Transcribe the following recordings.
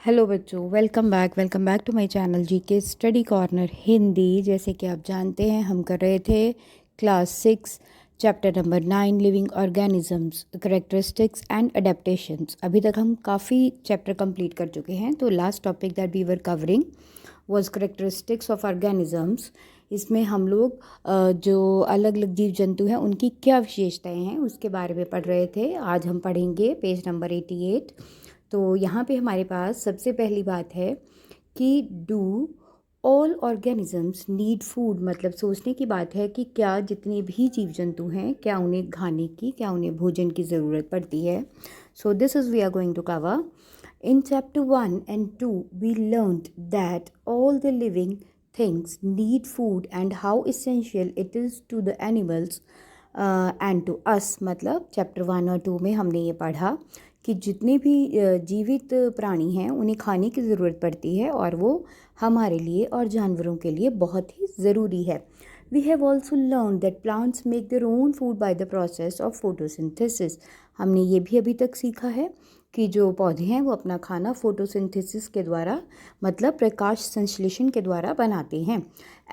Hello बच्चों, welcome back to my channel GK study corner Hindi. जैसे कि आप जानते हैं, हम कर रहे थे class 6 chapter number 9 living organisms characteristics and adaptations. अभी तक हम काफ़ी चैप्टर कंप्लीट कर चुके हैं। तो last topic that we were covering was characteristics of organisms. इसमें हम लोग जो अलग अलग जीव जंतु हैं उनकी क्या विशेषताएं हैं उसके बारे में पढ़ रहे थे। आज हम पढ़ेंगे पेज नंबर 88। तो यहाँ पे हमारे पास सबसे पहली बात है कि do all organisms need food. मतलब सोचने की बात है कि क्या जितने भी जीव जंतु हैं क्या उन्हें खाने की, क्या उन्हें भोजन की ज़रूरत पड़ती है। So this is we are going to cover in chapter 1 and 2 we learned that all the living things need food and how essential it is to the animals and to us। मतलब chapter 1 और 2 में हमने ये पढ़ा कि जितने भी जीवित प्राणी हैं उन्हें खाने की ज़रूरत पड़ती है और वो हमारे लिए और जानवरों के लिए बहुत ही ज़रूरी है। We have also learned that plants make their own food by the process of photosynthesis। हमने ये भी अभी तक सीखा है कि जो पौधे हैं वो अपना खाना फोटोसिंथेसिस के द्वारा, मतलब प्रकाश संश्लेषण के द्वारा बनाते हैं।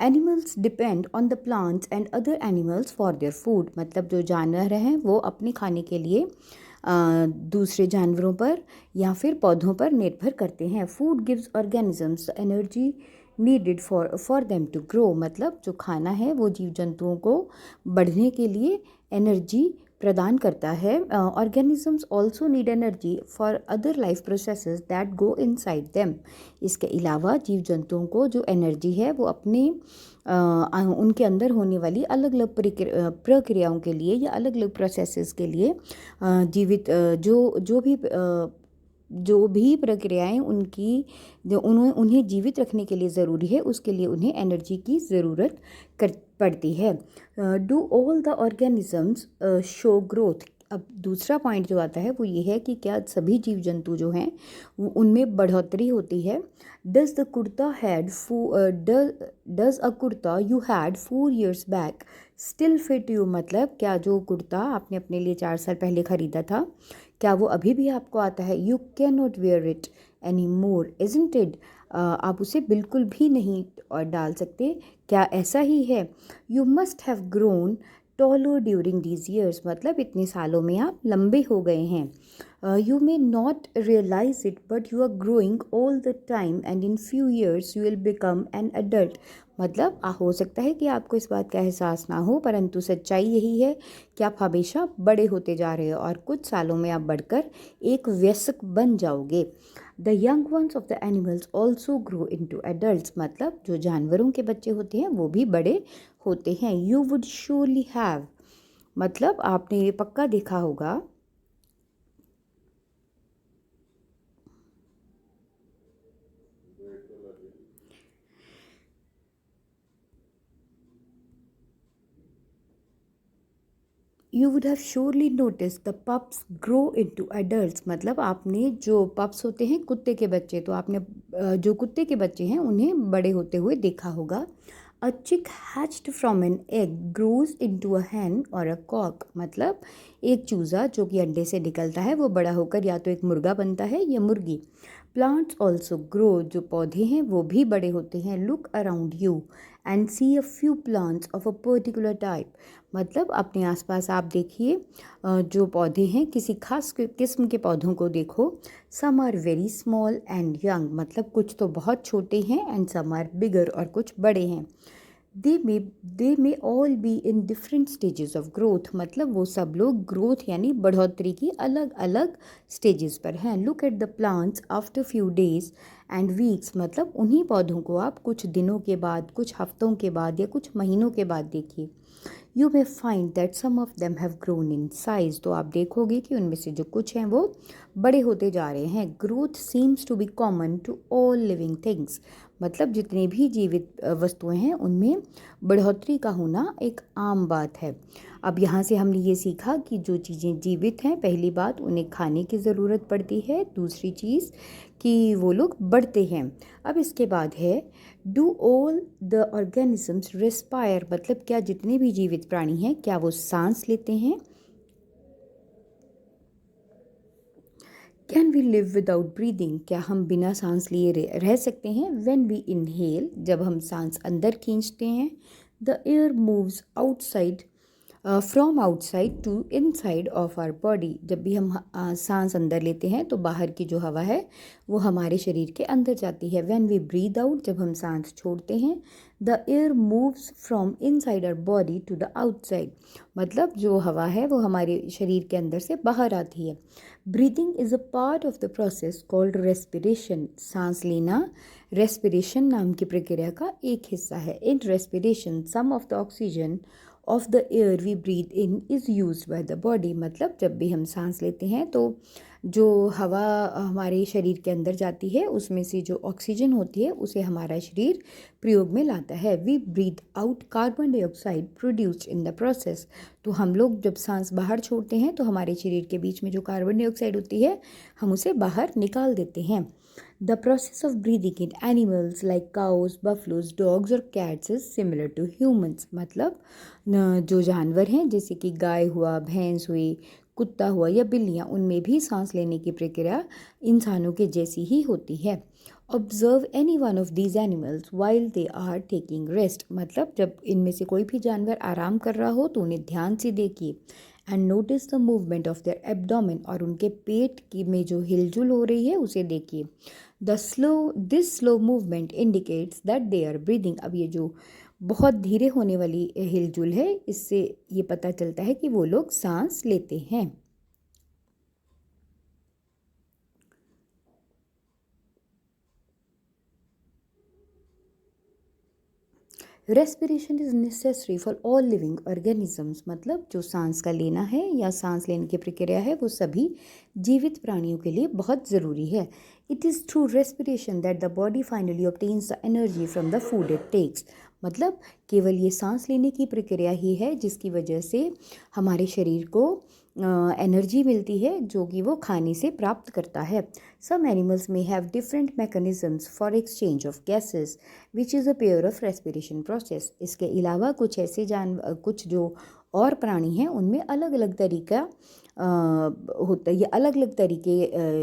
Animals depend on the plants and other animals for their food. मतलब जो जानवर हैं वो अपने खाने के लिए दूसरे जानवरों पर या फिर पौधों पर निर्भर करते हैं। Food gives organisms energy needed for them to grow. मतलब जो खाना है वो जीव जंतुओं को बढ़ने के लिए एनर्जी प्रदान करता है। Organisms also need energy for other life processes that go inside them. इसके अलावा जीव जंतुओं को जो एनर्जी है वो अपने उनके अंदर होने वाली अलग अलग प्रक्रियाओं के लिए या अलग अलग प्रोसेसेस के लिए जीवित जो भी प्रक्रियाएं उनकी जो उन्हें जीवित रखने के लिए ज़रूरी है उसके लिए उन्हें एनर्जी की ज़रूरत पड़ती है। Do all the organisms show growth. अब दूसरा पॉइंट जो आता है वो ये है कि क्या सभी जीव जंतु जो हैं उनमें बढ़ोतरी होती है। Does the kurta had does a kurta you had 4 years back still fit you. मतलब क्या जो कुर्ता आपने अपने लिए 4 साल पहले ख़रीदा था क्या वो अभी भी आपको आता है। You can not wear it any more isn't it. आप उसे बिल्कुल भी नहीं डाल सकते, क्या ऐसा ही है। You must have grown taller during these years. मतलब इतने सालों में आप लंबे हो गए हैं। You may not realize it but you are growing all the time and in few years you will become an adult. मतलब हो सकता है कि आपको इस बात का एहसास ना हो परंतु सच्चाई यही है कि आप हमेशा बड़े होते जा रहे हो और कुछ सालों में आप बढ़कर एक वयस्क बन जाओगे। The young ones of the animals also grow into adults. मतलब जो जानवरों के बच्चे होते हैं वो भी बड़े होते हैं। You would surely have. मतलब आपने ये पक्का देखा होगा you would have surely notice the pups grow into adults. मतलब आपने जो पप्स होते हैं कुत्ते के बच्चे, तो आपने जो कुत्ते के बच्चे हैं उन्हें बड़े होते हुए देखा होगा। A chick hatched from an egg grows into a hen और अ कॉक। मतलब एक चूज़ा जो कि अंडे से निकलता है वो बड़ा होकर या तो एक मुर्गा बनता है या मुर्गी। Plants also grow. जो पौधे हैं वो भी बड़े होते हैं। Look around you and see a few plants of a particular type. मतलब अपने आसपास आप देखिए जो पौधे हैं किसी खास किस्म के पौधों को देखो। Some are very small and young. मतलब कुछ तो बहुत छोटे हैं एंड सम आर बिगर और कुछ बड़े हैं। They may all be in different stages of growth. मतलब वो सब लोग ग्रोथ यानी बढ़ोतरी की अलग अलग स्टेजेस पर हैं। Look at the plants after few days and weeks. मतलब उन्हीं पौधों को आप कुछ दिनों के बाद, कुछ हफ्तों के बाद या कुछ महीनों के बाद देखिए। You may find that some of them have grown in size. तो आप देखोगे कि उनमें से जो कुछ हैं वो बड़े होते जा रहे हैं। Growth seems to be common to all living things. मतलब जितनी भी जीवित वस्तुएं हैं उनमें बढ़ोतरी का होना एक आम बात है। अब यहाँ से हमने ये सीखा कि जो चीज़ें जीवित हैं, पहली बात उन्हें खाने की ज़रूरत पड़ती है, दूसरी चीज़ कि वो लोग बढ़ते हैं। अब इसके बाद है do all the organisms respire. मतलब क्या जितने भी जीवित प्राणी हैं क्या वो सांस लेते हैं। Can we live without breathing, क्या हम बिना सांस लिए रह सकते हैं? व्हेन वी इनहेल, जब हम सांस अंदर खींचते हैं, the air moves outside from outside to inside of our body, जब भी हम सांस अंदर लेते हैं तो बाहर की जो हवा है वो हमारे शरीर के अंदर जाती है। व्हेन वी ब्रीद आउट, जब हम सांस छोड़ते हैं, the air moves from inside our body to the outside, मतलब जो हवा है वो हमारे शरीर के अंदर से बाहर आती है। Breathing is a part of the process called respiration, सांस लेना रेस्पिरेशन नाम की प्रक्रिया का एक हिस्सा है। In respiration some of the oxygen of the air we breathe in is use by the body, मतलब जब भी हम सांस लेते हैं तो जो हवा हमारे शरीर के अंदर जाती है उसमें से जो ऑक्सीजन होती है उसे हमारा शरीर प्रयोग में लाता है। We breathe out carbon dioxide produced in the process, तो हम लोग जब सांस बाहर छोड़ते हैं तो हमारे शरीर के बीच में जो कार्बन डाइऑक्साइड होती है हम उसे बाहर निकाल देते हैं। The process of breathing in animals like cows, buffaloes, dogs और cats is similar to humans, मतलब जो जानवर हैं जैसे कि गाय हुआ, भैंस हुई, कुत्ता हुआ या बिल्लियाँ, उनमें भी सांस लेने की प्रक्रिया इंसानों के जैसी ही होती है। Observe any one of these animals while they are taking rest, मतलब जब इनमें से कोई भी जानवर आराम कर रहा हो तो उन्हें ध्यान से देखिए। And notice the movement of their abdomen, और उनके पेट की में जो हिलजुल हो रही है उसे देखिए। This slow movement indicates that they are breathing, अब ये जो बहुत धीरे होने वाली हिलजुल है इससे ये पता चलता है कि वो लोग सांस लेते हैं। Respiration is necessary for all living organisms, मतलब जो सांस का लेना है या सांस लेने की प्रक्रिया है वो सभी जीवित प्राणियों के लिए बहुत ज़रूरी है। It is through respiration that the body finally obtains the energy from the food it takes, मतलब केवल ये सांस लेने की प्रक्रिया ही है जिसकी वजह से हमारे शरीर को एनर्जी मिलती है जो कि वो खाने से प्राप्त करता है। सम एनिमल्स में have different mechanisms for exchange of gases which is a pair of respiration process, इसके अलावा कुछ ऐसे कुछ जो और प्राणी हैं उनमें अलग अलग तरीका होता है, या अलग अलग तरीके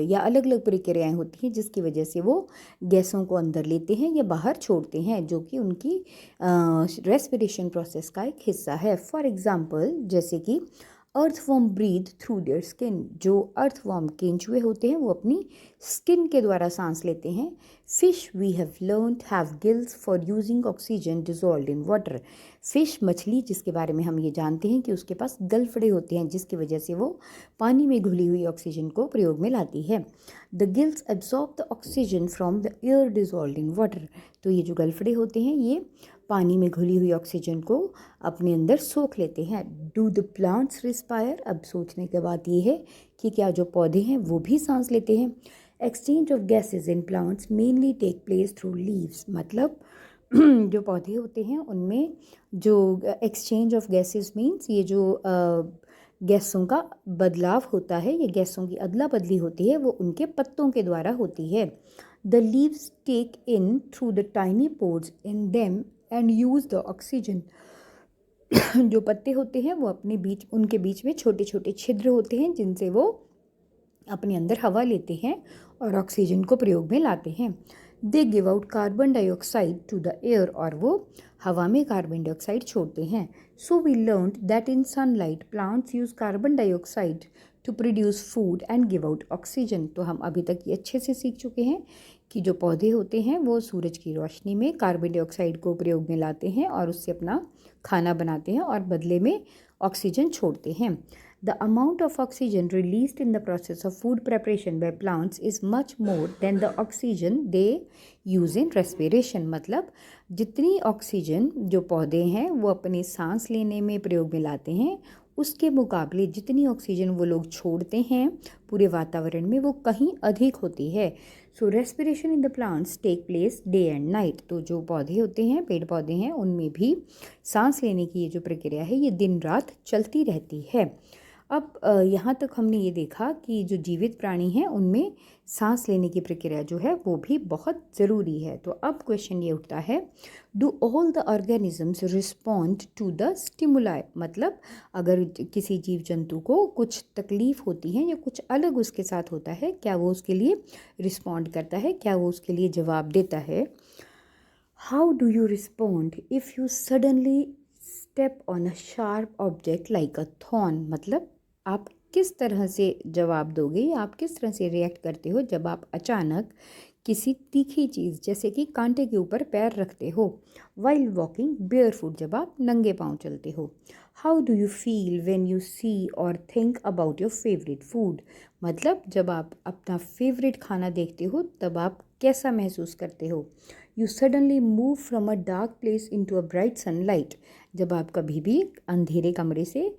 या अलग अलग प्रक्रियाएँ होती हैं जिसकी वजह से वो गैसों को अंदर लेते हैं या बाहर छोड़ते हैं, जो कि उनकी रेस्पिरेशन प्रोसेस का एक हिस्सा है। फॉर एग्ज़ाम्पल, जैसे कि earthworm breathe through their skin, जो अर्थवॉर्म केंचुए होते हैं वो अपनी स्किन के द्वारा सांस लेते हैं। Fish we have learned have gills for using oxygen dissolved in water, fish मछली जिसके बारे में हम ये जानते हैं कि उसके पास गलफड़े होते हैं जिसकी वजह से वो पानी में घुली हुई ऑक्सीजन को प्रयोग में लाती है। The gills absorb the oxygen from the air dissolved in water, तो ये जो गलफड़े होते हैं ये पानी में घुली हुई ऑक्सीजन को अपने अंदर सोख लेते हैं। डू द प्लांट्स रिस्पायर, अब सोचने के बाद ये है कि क्या जो पौधे हैं वो भी सांस लेते हैं। Exchange of gases in plants mainly take place through leaves, मतलब जो पौधे होते हैं उनमें जो एक्सचेंज ऑफ गैसेज मीन्स ये जो गैसों का बदलाव होता है या गैसों की अदला बदली होती है वो उनके पत्तों के द्वारा होती है। The leaves take in through the tiny pores in them and use the oxygen, जो पत्ते होते हैं वो अपने बीच उनके बीच में छोटे छोटे छिद्र होते हैं जिनसे वो अपने अंदर हवा लेते हैं और ऑक्सीजन को प्रयोग में लाते हैं। They give out carbon dioxide to the air, और वो हवा में कार्बन डाइऑक्साइड छोड़ते हैं। So we learned that in sunlight plants use carbon dioxide to produce food and give out oxygen, तो हम अभी तक ये अच्छे से सीख चुके हैं कि जो पौधे होते हैं वो सूरज की रोशनी में कार्बन डाइऑक्साइड को प्रयोग में लाते हैं और उससे अपना खाना बनाते हैं और बदले में ऑक्सीजन छोड़ते हैं। The amount of oxygen released in the process of food preparation by plants is much more than the oxygen they use in respiration, मतलब जितनी ऑक्सीजन जो पौधे हैं वो अपने सांस लेने में प्रयोग में लाते हैं उसके मुकाबले जितनी ऑक्सीजन वो लोग छोड़ते हैं पूरे वातावरण में वो कहीं अधिक होती है। So respiration in the plants take place day and night, तो जो पौधे होते हैं पेड़ पौधे हैं उनमें भी सांस लेने की ये जो प्रक्रिया है ये दिन रात चलती रहती है। अब यहाँ तक हमने ये देखा कि जो जीवित प्राणी हैं उनमें सांस लेने की प्रक्रिया जो है वो भी बहुत ज़रूरी है। तो अब क्वेश्चन ये उठता है, do all the organisms respond to the stimuli, मतलब अगर किसी जीव जंतु को कुछ तकलीफ़ होती है या कुछ अलग उसके साथ होता है, क्या वो उसके लिए रिस्पॉन्ड करता है, क्या वो उसके लिए जवाब देता है। How do you respond if you suddenly step on a sharp object like a thorn, मतलब आप किस तरह से जवाब दोगे, आप किस तरह से रिएक्ट करते हो जब आप अचानक किसी तीखी चीज़ जैसे कि कांटे के ऊपर पैर रखते हो। वाइल वॉकिंग बेयरफुट, जब आप नंगे पाँव चलते हो। How do you feel when you see और think about your favourite food, मतलब जब आप अपना फेवरेट खाना देखते हो तब आप कैसा महसूस करते हो। You suddenly move from a dark place into a bright sunlight, जब आप कभी भी अंधेरे कमरे से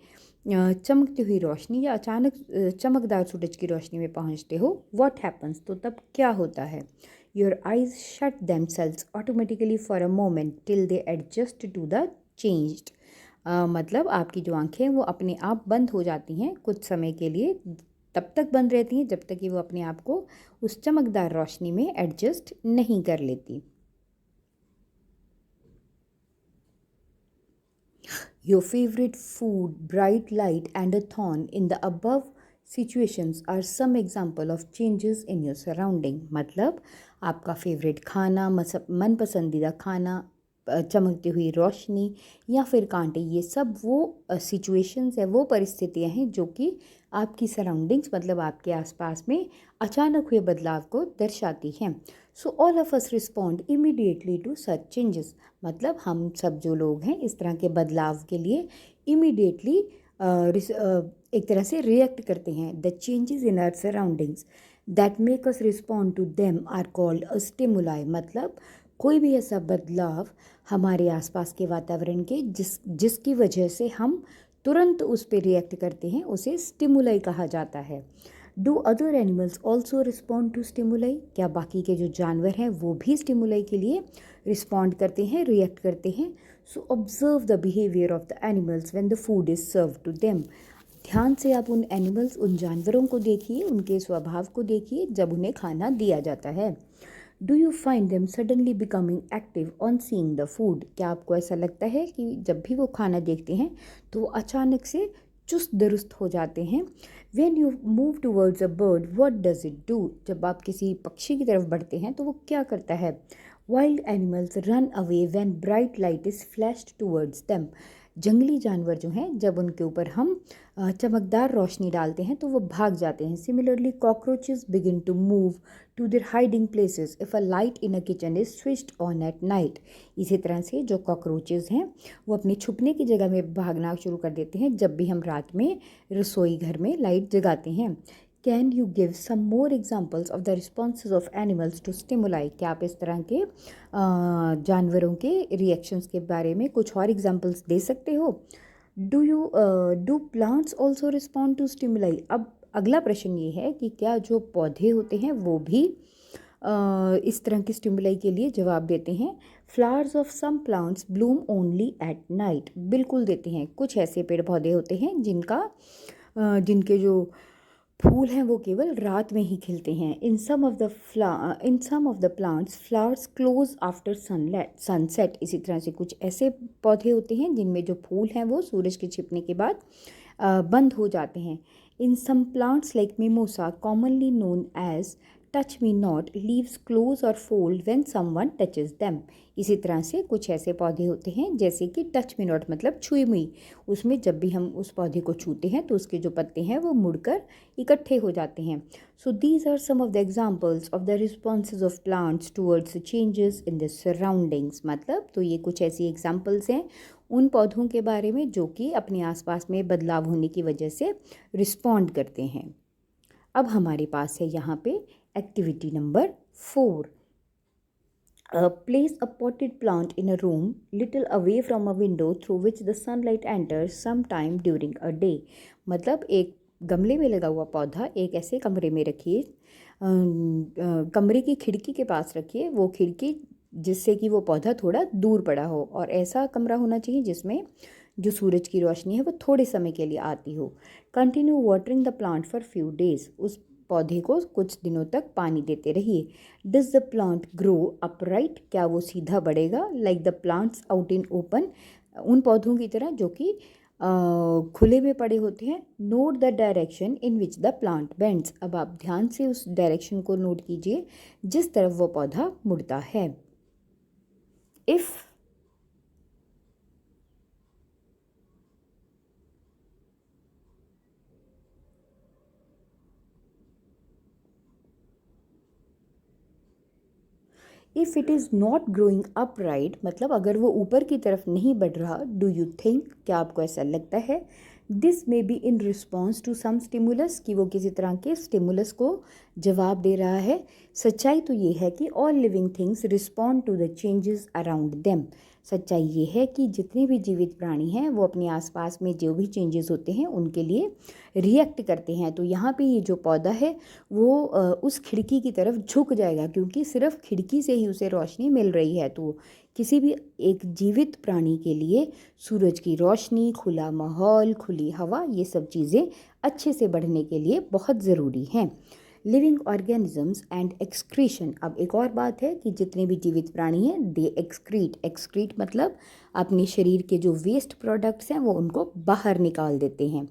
चमकती हुई रोशनी या अचानक चमकदार सूरज की रोशनी में पहुंचते हो। व्हाट हैपन्स, तो तब क्या होता है। Your eyes shut themselves automatically for a moment till they adjust to the changed, मतलब आपकी जो आंखें वो अपने आप बंद हो जाती हैं कुछ समय के लिए, तब तक बंद रहती हैं जब तक कि वो अपने आप को उस चमकदार रोशनी में एडजस्ट नहीं कर लेती। Your favorite food, bright light, and a thorn in the above situations are some example of changes in your surrounding, मतलब आपका फेवरेट खाना, मन पसंदीदा खाना, चमकती हुई रोशनी या फिर कांटे, ये सब वो सिचुएशंस है, वो परिस्थितियाँ हैं जो कि आपकी सराउंडिंग्स मतलब आपके आसपास में अचानक हुए बदलाव को दर्शाती हैं। So all of us respond immediately to such changes, मतलब हम सब जो लोग हैं इस तरह के बदलाव के लिए इमीडिएटली एक तरह से रिएक्ट करते हैं। The changes in our surroundings that make us respond to them are called a stimuli, मतलब कोई भी ऐसा बदलाव हमारे आसपास के वातावरण के जिसकी वजह से हम तुरंत उस पर रिएक्ट करते हैं उसे स्टिमुलाई कहा जाता है। Do other animals also respond to stimuli, क्या बाकी के जो जानवर हैं वो भी स्टिमुलाई के लिए रिस्पॉन्ड करते हैं, रिएक्ट करते हैं। So observe the behaviour of the animals when the food is serve to them, ध्यान से आप उन एनिमल्स, उन जानवरों को देखिए, उनके स्वभाव को देखिए जब उन्हें खाना दिया जाता है। Do you find them suddenly becoming active on seeing the food, क्या आपको ऐसा लगता है कि जब भी वो खाना देखते हैं तो वो अचानक से चुस्त दुरुस्त हो जाते हैं। When you move towards a bird what does it do, जब आप किसी पक्षी की तरफ बढ़ते हैं तो वो क्या करता है। Wild animals run away when bright light is flashed towards them, जंगली जानवर जो हैं जब उनके ऊपर हम चमकदार रोशनी डालते हैं तो वो भाग जाते हैं। Similarly cockroaches begin to move to their hiding places if a light in a kitchen is switched on at night, इसी तरह से जो कॉकरोचेस हैं वो अपने छुपने की जगह में भागना शुरू कर देते हैं जब भी हम रात में रसोई घर में लाइट जगाते हैं। Can you give some more examples of the responses of animals to stimuli, क्या आप इस तरह के जानवरों के रिएक्शंस के बारे में कुछ और एग्जाम्पल्स दे सकते हो। Do plants also respond to stimuli, अब अगला प्रश्न ये है कि क्या जो पौधे होते हैं वो भी इस तरह की स्टिमुलाई के लिए जवाब देते हैं। Flowers of some plants bloom only at night, बिल्कुल देते हैं। कुछ ऐसे पेड़ पौधे होते हैं जिनके जो फूल हैं वो केवल रात में ही खिलते हैं। In some of the plants flowers close after sunset, इसी तरह से कुछ ऐसे पौधे होते हैं जिनमें जो फूल हैं वो सूरज के छिपने के बाद बंद हो जाते हैं। In some plants like mimosa commonly known as touch me not leaves close और fold when someone touches them, इसी तरह से कुछ ऐसे पौधे होते हैं जैसे कि टच मी नॉट मतलब छुई मुई, उसमें जब भी हम उस पौधे को छूते हैं तो उसके जो पत्ते हैं वो मुड़कर इकट्ठे हो जाते हैं। So these are some of the examples of the responses of plants towards changes in the surroundings, मतलब तो ये कुछ ऐसी एग्जाम्पल्स हैं उन पौधों के बारे में जो कि अपने आसपास में बदलाव होने की वजह से रिस्पॉन्ड करते हैं। अब हमारे पास है यहाँ पे activity number 4। Place a potted plant in a room little away from a window through which the sunlight enters sometime during a day, मतलब एक गमले में लगा हुआ पौधा एक ऐसे कमरे में रखिए, कमरे की खिड़की के पास रखिए, वो खिड़की जिससे कि वो पौधा थोड़ा दूर पड़ा हो, और ऐसा कमरा होना चाहिए जिसमें जो सूरज की रोशनी है वो थोड़े समय के लिए आती हो। Continue watering the plant for few days, उस पौधे को कुछ दिनों तक पानी देते रहिए। Does the plant grow upright, क्या वो सीधा बढ़ेगा? Like the plants out in open, उन पौधों की तरह जो कि खुले में पड़े होते हैं। Note the direction in which the plant bends, अब आप ध्यान से उस डायरेक्शन को नोट कीजिए जिस तरफ वो पौधा मुड़ता है। If if it is not growing upright, मतलब अगर वो ऊपर की तरफ नहीं बढ़ रहा, डू यू थिंक, क्या आपको ऐसा लगता है? This may be in response to some stimulus, कि वो किसी तरह के स्टिमुलस को जवाब दे रहा है। सच्चाई तो ये है कि all living things respond to the changes around them, सच्चाई ये है कि जितने भी जीवित प्राणी हैं वो अपने आसपास में जो भी चेंजेस होते हैं उनके लिए रिएक्ट करते हैं। तो यहाँ पे ये जो पौधा है वो उस खिड़की की तरफ झुक जाएगा, क्योंकि सिर्फ खिड़की से ही उसे रोशनी मिल रही है। तो किसी भी एक जीवित प्राणी के लिए सूरज की रोशनी, खुला माहौल, खुली हवा, ये सब चीज़ें अच्छे से बढ़ने के लिए बहुत ज़रूरी हैं। लिविंग ऑर्गेनिजम्स एंड एक्सक्रीशन, अब एक और बात है कि जितने भी जीवित प्राणी हैं दे एक्सक्रीट, एक्सक्रीट मतलब अपने शरीर के जो वेस्ट प्रोडक्ट्स हैं वो उनको बाहर निकाल देते हैं।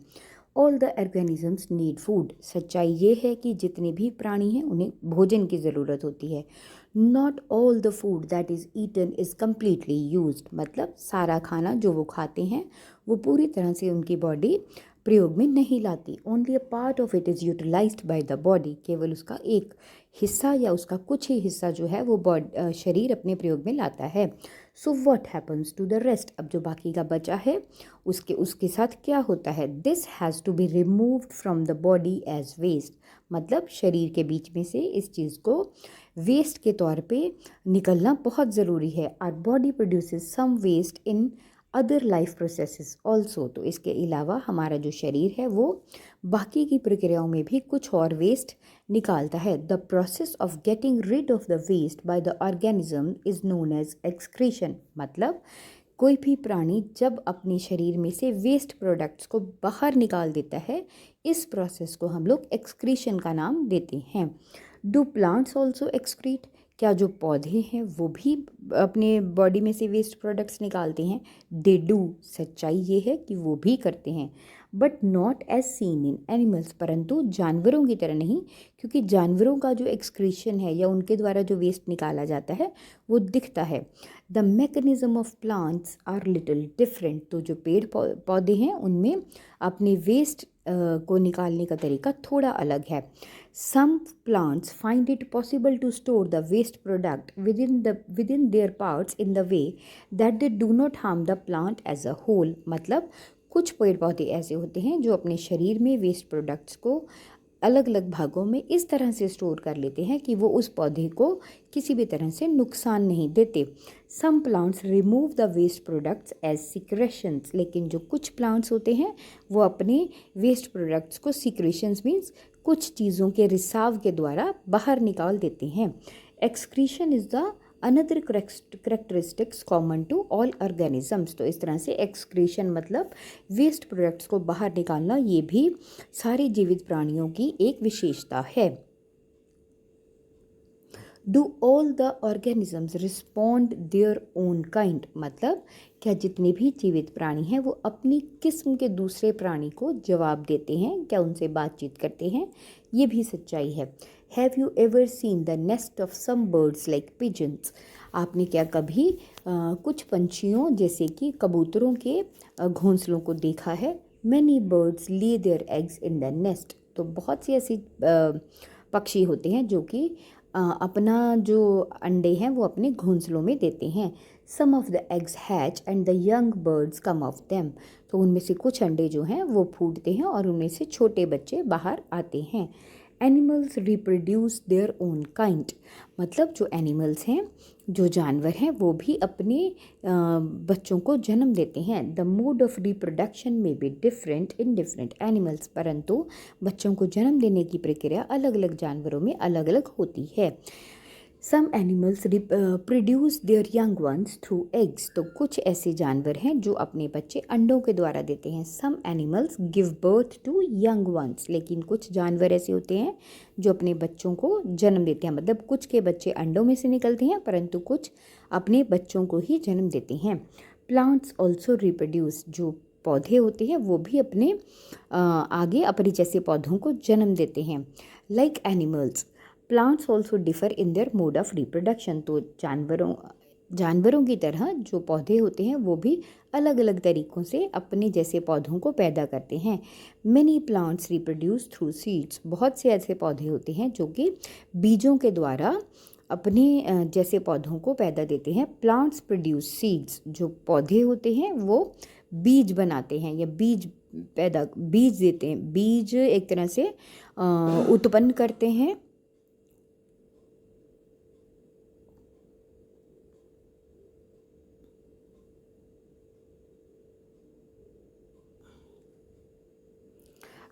All the organisms need food, सच्चाई ये है कि जितने भी प्राणी हैं उन्हें भोजन की ज़रूरत होती है। Not all the food that is eaten is completely used, मतलब सारा खाना जो वो खाते हैं वो पूरी तरह से उनकी बॉडी प्रयोग में नहीं लाती। Only a part of it is utilized by the body, केवल उसका एक हिस्सा या उसका कुछ ही हिस्सा जो है वो शरीर अपने प्रयोग में लाता है। So what happens to the rest, अब जो बाकी का बचा है उसके साथ क्या होता है? This has to be removed from the body as waste, मतलब शरीर के बीच में से इस चीज़ को वेस्ट के तौर पे निकलना बहुत ज़रूरी है। Our body produces some waste in other life processes also, तो इसके अलावा हमारा जो शरीर है वो बाकी की प्रक्रियाओं में भी कुछ और वेस्ट निकालता है। The process of getting rid of the waste by the organism is known as excretion, मतलब कोई भी प्राणी जब अपने शरीर में से वेस्ट प्रोडक्ट्स को बाहर निकाल देता है, इस प्रोसेस को हम लोग एक्सक्रीशन का नाम देते हैं। डू प्लांट्स ऑल्सो एक्सक्रीट, क्या जो पौधे हैं वो भी अपने बॉडी में से वेस्ट प्रोडक्ट्स निकालते हैं? दे डू, सच्चाई ये है कि वो भी करते हैं। But not as seen in animals, परंतु जानवरों की तरह नहीं, क्योंकि जानवरों का जो एक्सक्रीशन है या उनके द्वारा जो वेस्ट निकाला जाता है वो दिखता है। The mechanism of plants are little different, तो जो पेड़ पौधे हैं उनमें अपने वेस्ट को निकालने का तरीका थोड़ा अलग है। Some plants find it possible to store the waste product within their parts in the way that they do not harm the plant as a whole, मतलब कुछ पेड़ पौधे ऐसे होते हैं जो अपने शरीर में वेस्ट प्रोडक्ट्स को अलग अलग भागों में इस तरह से स्टोर कर लेते हैं कि वो उस पौधे को किसी भी तरह से नुकसान नहीं देते। Some plants remove the waste products as secretions, लेकिन जो कुछ प्लांट्स होते हैं वो अपने वेस्ट प्रोडक्ट्स को सिक्रेशंस मीन्स कुछ चीज़ों के रिसाव के द्वारा बाहर निकाल देते हैं। Excretion is the another characteristics common to all organisms, तो इस तरह से एक्सक्रीशन मतलब वेस्ट प्रोडक्ट्स को बाहर निकालना, ये भी सारे जीवित प्राणियों की एक विशेषता है। Do all the organisms respond there own kind, मतलब क्या जितने भी जीवित प्राणी हैं वो अपनी किस्म के दूसरे प्राणी को जवाब देते हैं, क्या उनसे बातचीत करते हैं? ये भी सच्चाई है। Have you ever seen the nest of some birds like pigeons, आपने क्या कभी कुछ पंछियों जैसे कि कबूतरों के घोंसलों को देखा है? Many birds lay their eggs in the nest, तो बहुत सी ऐसी पक्षी होते हैं जो कि अपना जो अंडे हैं वो अपने घोंसलों में देते हैं। Some of the eggs hatch and the young birds come off them, तो उनमें से कुछ अंडे जो हैं वो फूटते हैं और उनमें से छोटे बच्चे बाहर आते हैं। Animals reproduce there own kind, मतलब जो एनिमल्स हैं, जो जानवर हैं, वो भी अपने बच्चों को जन्म देते हैं। द मोड ऑफ रिप्रोडक्शन में be different in different animals, परंतु बच्चों को जन्म देने की प्रक्रिया अलग अलग जानवरों में अलग अलग होती है। Some animals produce their young ones through eggs. तो कुछ ऐसे जानवर हैं जो अपने बच्चे अंडों के द्वारा देते हैं। Some animals give birth to young ones. लेकिन कुछ जानवर ऐसे होते हैं जो अपने बच्चों को जन्म देते हैं, मतलब कुछ के बच्चे अंडों में से निकलते हैं परंतु कुछ अपने बच्चों को ही जन्म देते हैं। Plants also reproduce. जो पौधे होते हैं वो भी अपने आगे अपने जैसे पौधों को जन्म देते हैं। Like animals, plants also differ in their mode of reproduction. तो जानवरों की तरह जो पौधे होते हैं वो भी अलग अलग तरीक़ों से अपने जैसे पौधों को पैदा करते हैं। Many plants reproduce through seeds. बहुत से ऐसे पौधे होते हैं जो कि बीजों के द्वारा अपने जैसे पौधों को पैदा देते हैं। Plants produce seeds. जो पौधे होते हैं वो बीज बनाते हैं या बीज देते हैं, बीज एक तरह से उत्पन्न करते हैं।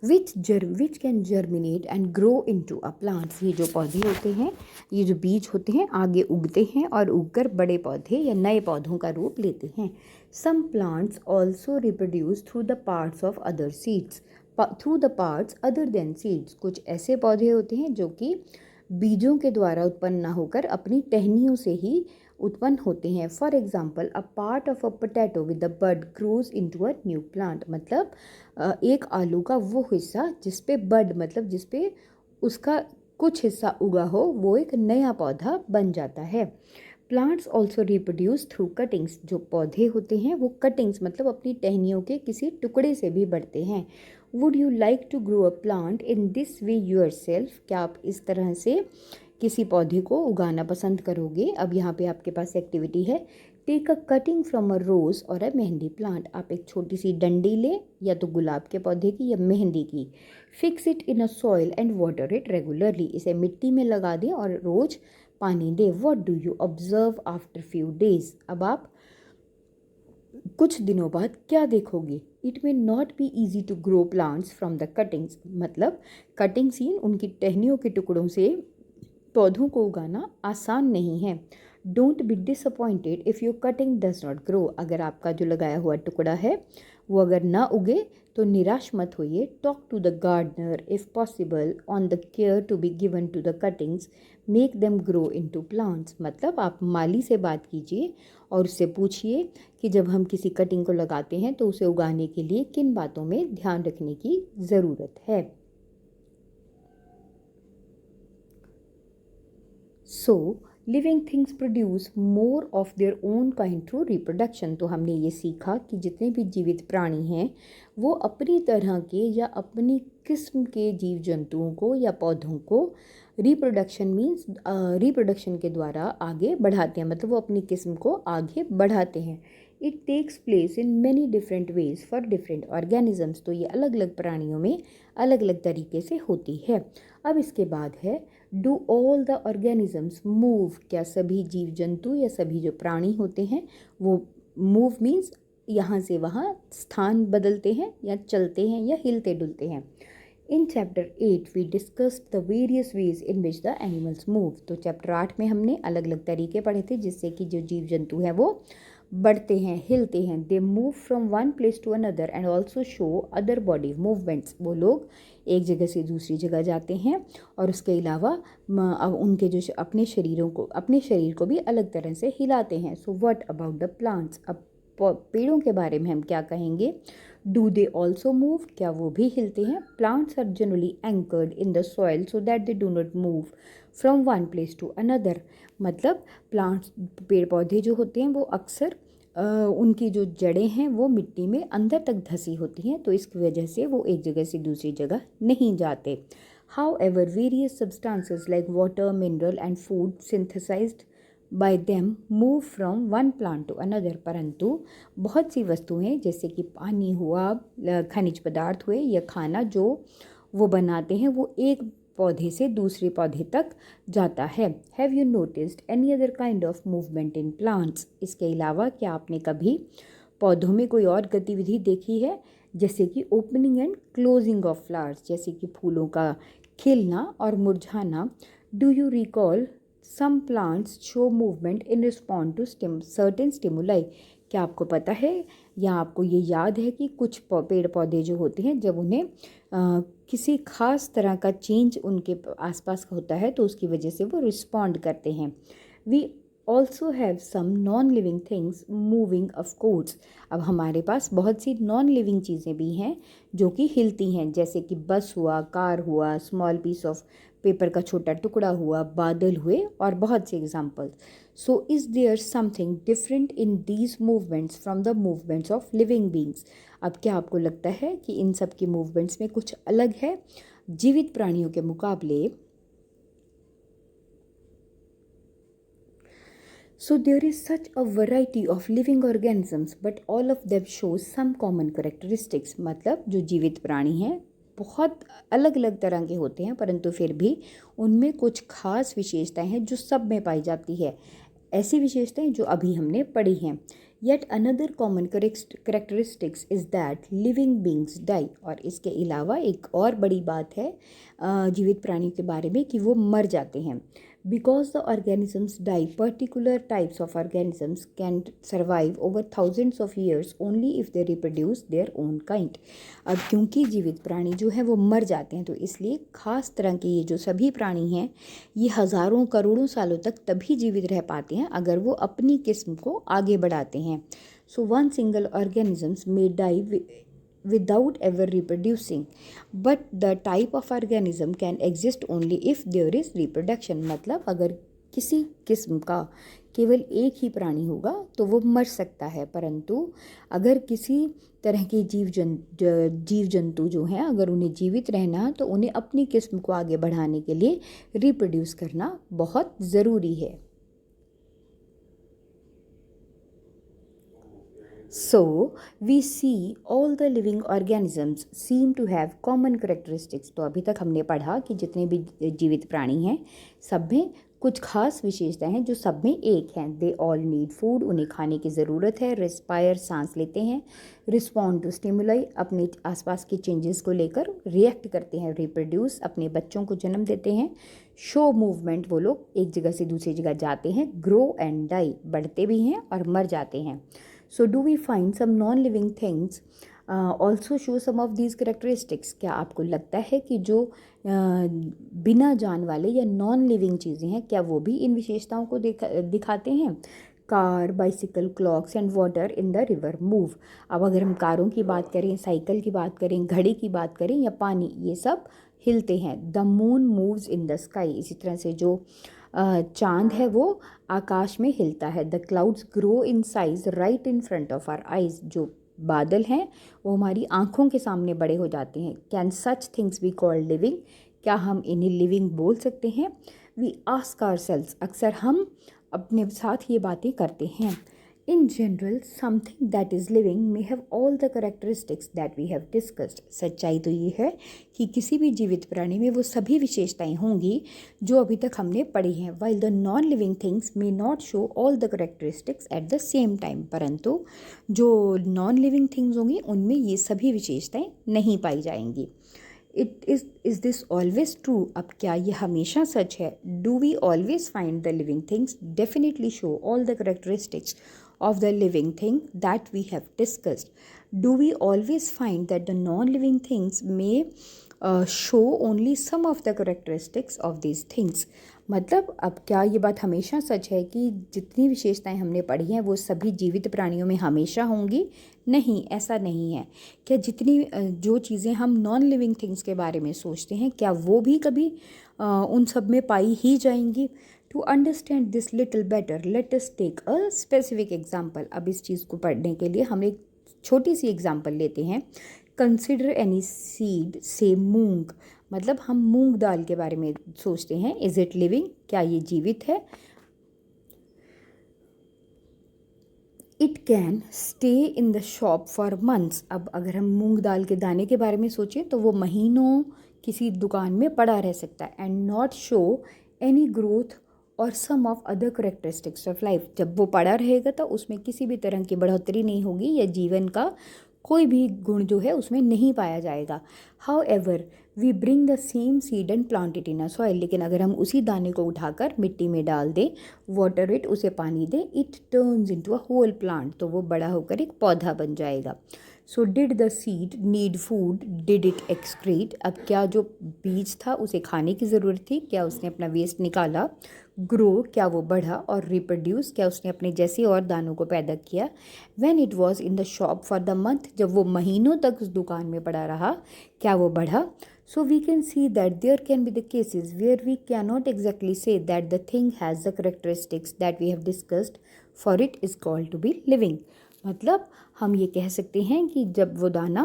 Which can germinate and grow into a plants. ये जो पौधे होते हैं, ये जो बीज होते हैं आगे उगते हैं और उगकर बड़े पौधे या नए पौधों का रूप लेते हैं। Some plants also reproduce through the parts of other seeds, through the parts other than seeds. कुछ ऐसे पौधे होते हैं जो कि बीजों के द्वारा उत्पन्न न होकर अपनी टहनियों से ही उत्पन्न होते हैं। For example, a part of a potato with the bud grows into a new plant. मतलब एक आलू का वो हिस्सा जिस पे बड मतलब जिस पे उसका कुछ हिस्सा उगा हो वो एक नया पौधा बन जाता है। Plants also reproduce through cuttings. जो पौधे होते हैं वो कटिंग्स मतलब अपनी टहनियों के किसी टुकड़े से भी बढ़ते हैं। Would you like to grow a plant in this way yourself. क्या आप इस तरह से किसी पौधे को उगाना पसंद करोगे? अब यहाँ पे आपके पास एक्टिविटी है, take a cutting from a rose और अ मेहंदी प्लांट। आप एक छोटी सी डंडी लें, या तो गुलाब के पौधे की या मेहंदी की। Fix it in a soil and water it regularly. इसे मिट्टी में लगा दें और रोज़ पानी दें। What do you observe after few days. अब आप कुछ दिनों बाद क्या देखोगे? It may not be easy to grow plants from the cuttings. मतलब कटिंग सीन उनकी टहनियों के टुकड़ों से पौधों को उगाना आसान नहीं है। Don't be disappointed if your cutting does not grow. अगर आपका जो लगाया हुआ टुकड़ा है वो अगर ना उगे तो निराश मत होइए। Talk to the gardener if possible on the care to be given to the cuttings, make them grow into plants. मतलब आप माली से बात कीजिए और उससे पूछिए कि जब हम किसी कटिंग को लगाते हैं तो उसे उगाने के लिए किन बातों में ध्यान रखने की ज़रूरत है। So living things produce more of their own kind through reproduction. तो हमने ये सीखा कि जितने भी जीवित प्राणी हैं वो अपनी तरह के या अपनी किस्म के जीव जंतुओं को या पौधों को रिप्रोडक्शन के द्वारा आगे बढ़ाते हैं। मतलब वो अपनी किस्म को आगे बढ़ाते हैं। It takes place in many different ways for different organisms. तो ये अलग अलग प्राणियों में अलग अलग तरीके से होती है। अब इसके बाद है, do all the organisms move. क्या सभी जीव जंतु या सभी जो प्राणी होते हैं वो मूव मीन्स यहाँ से वहाँ स्थान बदलते हैं या चलते हैं या हिलते डुलते हैं। In chapter 8 we discussed the various ways in which the animals move. तो चैप्टर 8 में हमने अलग अलग तरीके पढ़े थे जिससे कि जो जीव जंतु हैं वो बढ़ते हैं, हिलते हैं। They move from one place to another and also show other body movements. वो लोग एक जगह से दूसरी जगह जाते हैं और उसके अलावा अब उनके जो अपने शरीर को भी अलग तरह से हिलाते हैं। So what about the plants. अब पेड़ों के बारे में हम क्या कहेंगे? Do they also move. क्या वो भी हिलते हैं? Plants are generally anchored in the soil so that they do not move from one place to another. मतलब प्लांट्स पेड़ पौधे जो होते हैं वो अक्सर उनकी जो जड़ें हैं वो मिट्टी में अंदर तक धंसी होती हैं, तो इसकी वजह से वो एक जगह से दूसरी जगह नहीं जाते। However, various substances like water, mineral and food synthesized by them move from one plant to another। परंतु बहुत सी वस्तुएं जैसे कि पानी हुआ, खनिज पदार्थ हुए या खाना जो वो बनाते हैं वो एक पौधे से दूसरे पौधे तक जाता है। Have you noticed any other kind of movement in plants. इसके अलावा क्या आपने कभी पौधों में कोई और गतिविधि देखी है, जैसे कि opening and closing of flowers, जैसे कि फूलों का खिलना और मुरझाना। Do you recall some plants show movement in respond to certain stimuli. क्या आपको पता है या आपको ये याद है कि कुछ पेड़ पौधे जो होते हैं जब उन्हें किसी खास तरह का चेंज उनके आसपास होता है तो उसकी वजह से वो रिस्पॉन्ड करते हैं। We also have some non living things moving of course. अब हमारे पास बहुत सी नॉन लिविंग चीज़ें भी हैं जो कि हिलती हैं, जैसे कि बस हुआ, कार हुआ, स्मॉल पीस ऑफ पेपर का छोटा टुकड़ा हुआ, बादल हुए और बहुत से examples. So is there something different in these movements from the movements of living beings. अब क्या आपको लगता है कि इन सब की मूवमेंट्स में कुछ अलग है जीवित प्राणियों के मुकाबले? So there is such a variety of living organisms, but all of them show some common characteristics. मतलब जो जीवित प्राणी हैं बहुत अलग अलग तरह के होते हैं, परंतु फिर भी उनमें कुछ खास विशेषताएं हैं जो सब में पाई जाती है। ऐसी विशेषताएं जो अभी हमने पढ़ी हैं। Yet another common characteristics is that living beings die। और इसके अलावा एक और बड़ी बात है जीवित प्राणियों के बारे में कि वो मर जाते हैं। Because the organisms die, particular types of organisms can survive over thousands of years only if they reproduce their own kind। अब क्योंकि जीवित प्राणी जो है वो मर जाते हैं तो इसलिए खास तरह के ये जो सभी प्राणी हैं ये हज़ारों करोड़ों सालों तक तभी जीवित रह पाते हैं अगर वो अपनी किस्म को आगे बढ़ाते हैं। So one single organisms may die without ever reproducing, but the type of organism can exist only if there is reproduction। मतलब अगर किसी किस्म का केवल एक ही प्राणी होगा तो वो मर सकता है, परंतु अगर किसी तरह के जीव जंतु जो हैं अगर उन्हें जीवित रहना है तो उन्हें अपनी किस्म को आगे बढ़ाने के लिए रिप्रोड्यूस करना बहुत ज़रूरी है। So, we see all the living organisms seem to have common characteristics। तो अभी तक हमने पढ़ा कि जितने भी जीवित प्राणी हैं सब में कुछ खास विशेषताएं हैं जो सब में एक हैं। दे ऑल नीड फूड, उन्हें खाने की ज़रूरत है। रिस्पायर, सांस लेते हैं। रिस्पॉन्ड टू स्टिमुलाई, अपने आसपास के चेंजेस को लेकर रिएक्ट करते हैं। रिप्रोड्यूस, अपने बच्चों को जन्म देते हैं। शो मूवमेंट, वो लोग एक जगह से दूसरी जगह जाते हैं। ग्रो एंड डाई, बढ़ते भी हैं और मर जाते हैं। So do we find some non-living things also show some of these characteristics? क्या आपको लगता है कि जो बिना जान वाले या नॉन लिविंग चीज़ें हैं क्या वो भी इन विशेषताओं को दिखाते हैं? Car, bicycle, clocks and water in the river move. अब अगर हम कारों की बात करें, साइकिल की बात करें, घड़ी की बात करें या पानी, ये सब हिलते हैं। The moon moves in the sky, इसी तरह से जो चांद है वो आकाश में हिलता है। The clouds grow in size right in front of our eyes, जो बादल हैं वो हमारी आँखों के सामने बड़े हो जाते हैं। Can such things be called living, क्या हम इन्हें लिविंग बोल सकते हैं? वी आस्क आवरसेल्व्स, अक्सर हम अपने साथ ये बातें करते हैं। In general, something that is living may have all the characteristics that we have discussed। सच्चाई तो ये है कि किसी भी जीवित प्राणी में वो सभी विशेषताएं होंगी जो अभी तक हमने पढ़ी हैं। While the non-living things may not show all the characteristics at the same time, परंतु जो non-living things होंगी उनमें ये सभी विशेषताएं नहीं पाई जाएंगी। Is this always true? अब क्या ये हमेशा सच है? Do we always find the living things definitely show all the characteristics of the living thing that we have discussed? Do we always find that the non-living things may show only some of the characteristics of these things? मतलब अब क्या ये बात हमेशा सच है कि जितनी विशेषताएं हमने पढ़ी हैं वो सभी जीवित प्राणियों में हमेशा होंगी? नहीं, ऐसा नहीं है। क्या जितनी जो चीज़ें हम नॉन लिविंग थिंग्स के बारे में सोचते हैं क्या वो भी कभी उन सब में पाई ही जाएंगी? To understand this little better let us take a specific example. अब इस चीज़ को पढ़ने के लिए हम एक छोटी सी एग्जाम्पल लेते हैं। कंसिडर एनी सीड, से मूंग, मतलब हम मूंग दाल के बारे में सोचते हैं। इज इट लिविंग, क्या ये जीवित है? It can stay in the shop for months. अब अगर हम मूंग दाल के दाने के बारे में सोचें तो वो महीनों किसी दुकान में पड़ा रह सकता है। And not show any growth और some of other characteristics of life. जब वो पड़ा रहेगा तो उसमें किसी भी तरह की बढ़ोतरी नहीं होगी या जीवन का कोई भी गुण जो है उसमें नहीं पाया जाएगा। However we bring the same seed and plant it in a soil, लेकिन अगर हम उसी दाने को उठाकर मिट्टी में डाल दें, वाटर इट, उसे पानी दें, it turns into a whole plant, तो वो बड़ा होकर एक पौधा बन जाएगा। So did the seed need food, did it excrete, अब क्या जो बीज था उसे खाने की ज़रूरत थी, क्या उसने अपना वेस्ट निकाला, ग्रो, क्या वो बढ़ा, और रिप्रोड्यूस, क्या उसने अपने जैसे और दानों को पैदा किया। When it was in the shop for the month, जब वो महीनों तक उस दुकान में पड़ा रहा, क्या वो बढ़ा। So we can see that there can be the cases where we cannot exactly say that the thing has the characteristics that we have discussed, for it is called to be living। मतलब हम ये कह सकते हैं कि जब वो दाना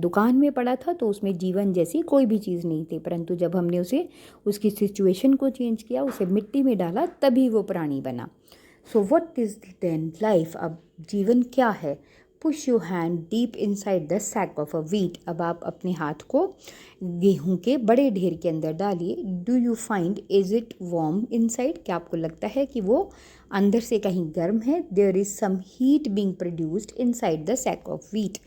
दुकान में पड़ा था तो उसमें जीवन जैसी कोई भी चीज़ नहीं थी, परंतु जब हमने उसे उसकी सिचुएशन को चेंज किया, उसे मिट्टी में डाला, तभी वो प्राणी बना। So what is then life, अब जीवन क्या है। Push your hand deep inside the sack of a wheat, अब आप अपने हाथ को गेहूं के बड़े ढेर के अंदर डालिए। Do you find is it warm inside, क्या आपको लगता है कि वो अंदर से कहीं गर्म है। There is some heat being produced inside the sack of wheat,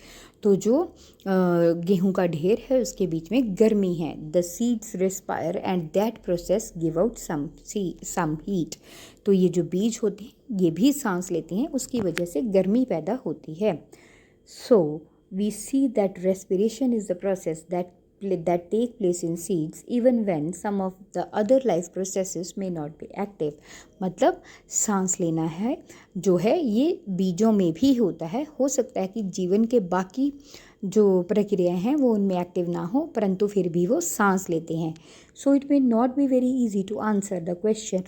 तो जो गेहूं का ढेर है उसके बीच में गर्मी है। The seeds respire and that process give out some heat, तो ये जो बीज होते हैं ये भी सांस लेते हैं, उसकी वजह से गर्मी पैदा होती है। So we see that respiration is the process that take place in seeds even when some of the other life processes may not be active, मतलब सांस लेना है जो है ये बीजों में भी होता है। हो सकता है कि जीवन के बाकी जो प्रक्रियाएं हैं वो उनमें एक्टिव ना हो, परंतु फिर भी वो सांस लेते हैं। So it may not be very easy to answer the question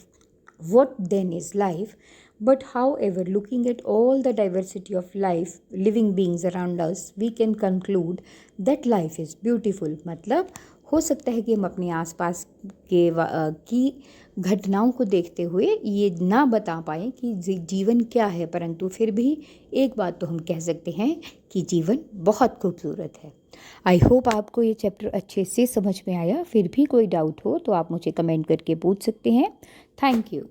what then is life, but however, looking at all the diversity of life living beings around us, we can conclude that life is beautiful। मतलब हो सकता है कि हम अपने आसपास के की घटनाओं को देखते हुए ये ना बता पाएँ कि जीवन क्या है, परंतु फिर भी एक बात तो हम कह सकते हैं कि जीवन बहुत खूबसूरत है। आई होप आपको ये चैप्टर अच्छे से समझ में आया। फिर भी कोई डाउट हो तो आप मुझे कमेंट करके पूछ सकते हैं। Thank you.